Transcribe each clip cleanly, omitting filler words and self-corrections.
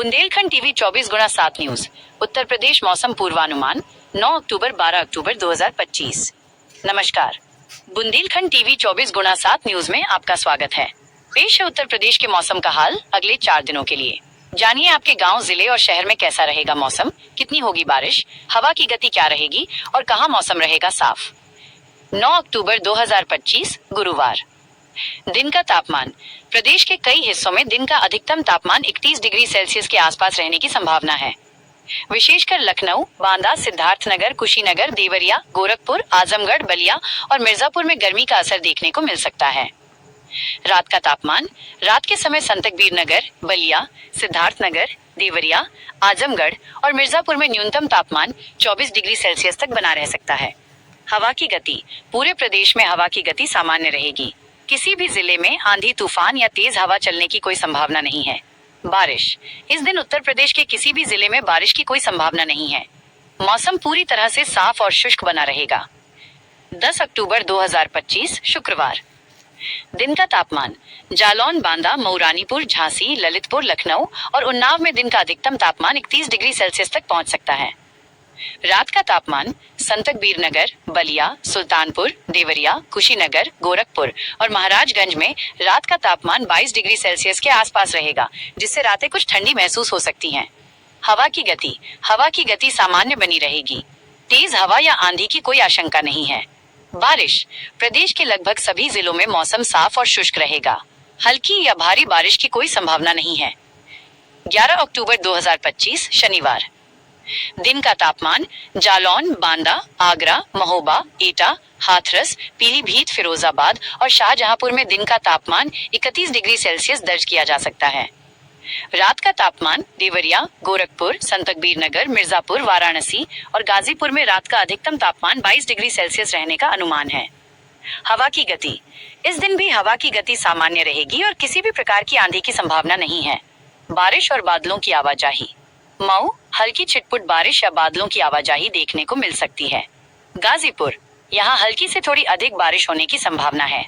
Bundelkhand TV 24x7 news Uttar Pradesh मौसम पूर्वानुमान 9 अक्टूबर 12 अक्टूबर 2025। नमस्कार, बुंदेलखंड टीवी 24x7 न्यूज में आपका स्वागत है। पेश है उत्तर प्रदेश के मौसम का हाल अगले 4 दिनों के लिए। जानिए आपके गांव, जिले और शहर में कैसा रहेगा मौसम, कितनी होगी बारिश, हवा की गति क्या रहेगी और कहां मौसम रहेगा साफ। 9 अक्टूबर 2025 गुरुवार। दिन का तापमान। प्रदेश के कई हिस्सों में दिन का अधिकतम तापमान 31 डिग्री सेल्सियस के आसपास रहने की संभावना है। विशेषकर लखनऊ, बांदा, सिद्धार्थनगर, कुशीनगर, देवरिया, गोरखपुर, आजमगढ़, बलिया और मिर्जापुर में गर्मी का असर देखने को मिल सकता है। रात का तापमान। रात के समय संतकबीर नगर, बलिया, सिद्धार्थनगर, देवरिया, आजमगढ़ और मिर्जापुर में न्यूनतम तापमान 24 डिग्री सेल्सियस तक बना रह सकता है। हवा की गति। पूरे प्रदेश में हवा की गति सामान्य रहेगी। किसी भी जिले में आंधी, तूफान या तेज हवा चलने की कोई संभावना नहीं है। बारिश। इस दिन उत्तर प्रदेश के किसी भी जिले में बारिश की कोई संभावना नहीं है। मौसम पूरी तरह से साफ और शुष्क बना रहेगा। 10 अक्टूबर 2025 शुक्रवार। दिन का तापमान। जालौन, बांदा, मऊरानीपुर, झांसी, ललितपुर, लखनऊ और उन्नाव में दिन का अधिकतम तापमान 31 डिग्री सेल्सियस तक पहुंच सकता है। रात का तापमान। संतकबीर नगर, बलिया, सुल्तानपुर, देवरिया, कुशीनगर, गोरखपुर और महाराजगंज में रात का तापमान 22 डिग्री सेल्सियस के आसपास रहेगा, जिससे रातें कुछ ठंडी महसूस हो सकती हैं। हवा की गति। हवा की गति सामान्य बनी रहेगी। तेज हवा या आंधी की कोई आशंका नहीं है। बारिश। प्रदेश के लगभग सभी जिलों में मौसम साफ और शुष्क रहेगा। हल्की या भारी बारिश की कोई संभावना नहीं है। 11 अक्टूबर 2025 शनिवार। दिन का तापमान। जालौन, बांदा, आगरा, महोबा, एटा, हाथरस, पीलीभीत, फिरोजाबाद और शाहजहांपुर में दिन का तापमान 31 डिग्री सेल्सियस दर्ज किया जा सकता है। रात का तापमान। देवरिया, गोरखपुर, संतकबीर नगर, मिर्जापुर, वाराणसी और गाजीपुर में रात का अधिकतम तापमान 22 डिग्री सेल्सियस रहने का अनुमान है। हवा की गति। इस दिन भी हवा की गति सामान्य रहेगी और किसी भी प्रकार की आंधी की संभावना नहीं है। बारिश और बादलों की आवाजाही। मऊ, हल्की छिटपुट बारिश या बादलों की आवाजाही देखने को मिल सकती है। गाजीपुर, यहाँ हल्की से थोड़ी अधिक बारिश होने की संभावना है।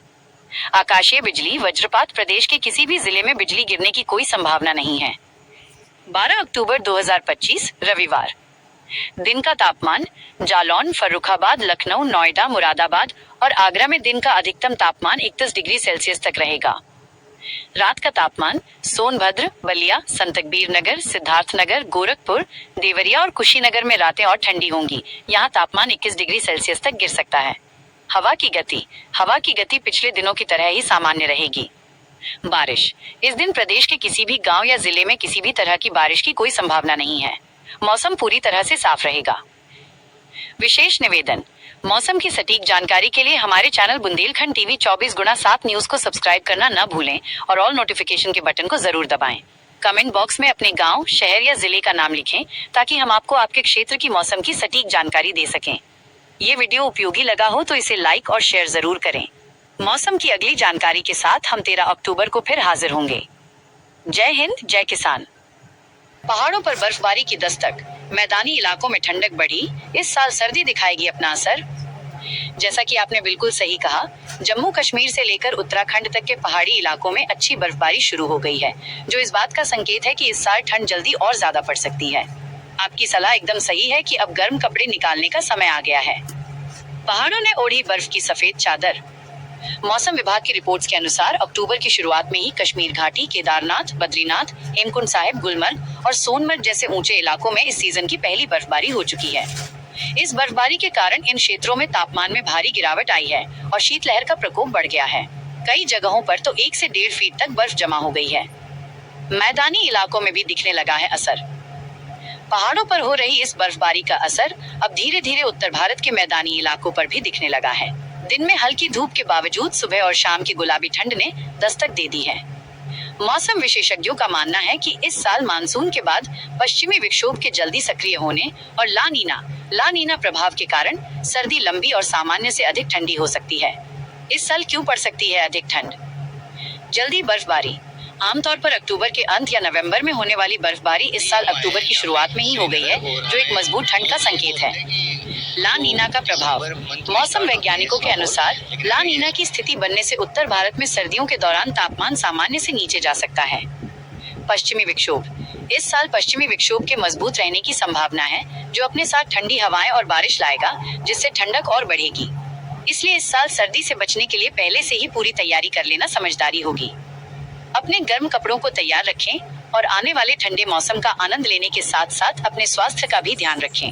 आकाशीय बिजली, वज्रपात। प्रदेश के किसी भी जिले में बिजली गिरने की कोई संभावना नहीं है। 12 अक्टूबर 2025 रविवार। दिन का तापमान। जालौन, फर्रुखाबाद, लखनऊ, नोएडा, मुरादाबाद और आगरा में दिन का अधिकतम तापमान 31 डिग्री सेल्सियस तक रहेगा। रात का तापमान। सोनभद्र, बलिया, संतकबीर नगर, सिद्धार्थनगर, गोरखपुर, देवरिया और कुशीनगर में रातें और ठंडी होंगी। यहाँ तापमान 21 डिग्री सेल्सियस तक गिर सकता है। हवा की गति। हवा की गति पिछले दिनों की तरह ही सामान्य रहेगी। बारिश। इस दिन प्रदेश के किसी भी गांव या जिले में किसी भी तरह की बारिश की कोई संभावना नहीं है। मौसम पूरी तरह से साफ रहेगा। विशेष निवेदन। मौसम की सटीक जानकारी के लिए हमारे channel Bundelkhand TV 24x7 news को सब्सक्राइब करना न भूलें और ऑल नोटिफिकेशन के बटन को जरूर दबाएं। कमेंट बॉक्स में अपने गांव, शहर या जिले का नाम लिखें ताकि हम आपको आपके क्षेत्र की मौसम की सटीक जानकारी दे सकें। ये वीडियो उपयोगी लगा हो तो इसे लाइक और शेयर जरूर करें। मौसम की अगली जानकारी के साथ हम 13 अक्टूबर को फिर हाजिर होंगे। जय हिंद, जय किसान। पहाड़ों पर बर्फबारी की दस्तक, मैदानी इलाकों में ठंडक बढ़ी। इस साल सर्दी दिखाएगी अपना असर। जैसा कि आपने बिल्कुल सही कहा, जम्मू कश्मीर से लेकर उत्तराखंड तक के पहाड़ी इलाकों में अच्छी बर्फबारी शुरू हो गई है, जो इस बात का संकेत है कि इस साल ठंड जल्दी और ज्यादा पड़ सकती है। आपकी सलाह एकदम सही है कि अब गर्म कपड़े निकालने का समय आ गया है। पहाड़ों ने ओढ़ी बर्फ की सफेद चादर। मौसम विभाग की रिपोर्ट्स के अनुसार अक्टूबर की शुरुआत में ही कश्मीर घाटी, केदारनाथ, बद्रीनाथ, हेमकुंड साहिब, गुलमर्ग और सोनमर्ग जैसे ऊंचे इलाकों में इस सीजन की पहली बर्फबारी हो चुकी है। इस बर्फबारी के कारण इन क्षेत्रों में तापमान में भारी गिरावट आई है और शीतलहर का प्रकोप बढ़ गया है। कई जगहों पर तो 1 से 1.5 फीट तक बर्फ जमा हो गई है। मैदानी इलाकों में भी दिखने लगा है असर। पहाड़ों पर हो रही इस बर्फबारी का असर अब धीरे धीरे उत्तर भारत के मैदानी इलाकों पर भी दिखने लगा है। दिन में हल्की धूप के बावजूद सुबह और शाम की गुलाबी ठंड ने दस्तक दे दी है। मौसम विशेषज्ञों का मानना है कि इस साल मानसून के बाद पश्चिमी विक्षोभ के जल्दी सक्रिय होने और ला नीना प्रभाव के कारण सर्दी लंबी और सामान्य से अधिक ठंडी हो सकती है। इस साल क्यों पड़ सकती है अधिक ठंड? जल्दी बर्फबारी। आमतौर पर अक्टूबर के अंत या नवंबर में होने वाली बर्फबारी इस साल अक्टूबर की शुरुआत में ही हो गई है, जो एक मजबूत ठंड का संकेत है। ला नीना का प्रभाव। मौसम वैज्ञानिकों के अनुसार ला नीना की स्थिति बनने से उत्तर भारत में सर्दियों के दौरान तापमान सामान्य से नीचे जा सकता है। पश्चिमी विक्षोभ। इस साल पश्चिमी विक्षोभ के मजबूत रहने की संभावना है, जो अपने साथ ठंडी हवाएं और बारिश लाएगा, जिससे ठंडक और बढ़ेगी। इसलिए इस साल सर्दी से बचने के लिए पहले से ही पूरी तैयारी कर लेना समझदारी होगी। अपने गर्म कपड़ों को तैयार रखें और आने वाले ठंडे मौसम का आनंद लेने के साथ साथ अपने स्वास्थ्य का भी ध्यान रखें।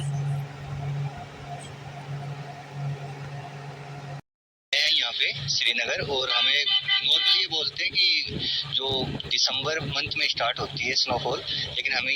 यहाँ पे श्रीनगर, और हमें नॉर्मली ये बोलते हैं कि जो दिसंबर मंथ में स्टार्ट होती है स्नोफॉल, लेकिन हमें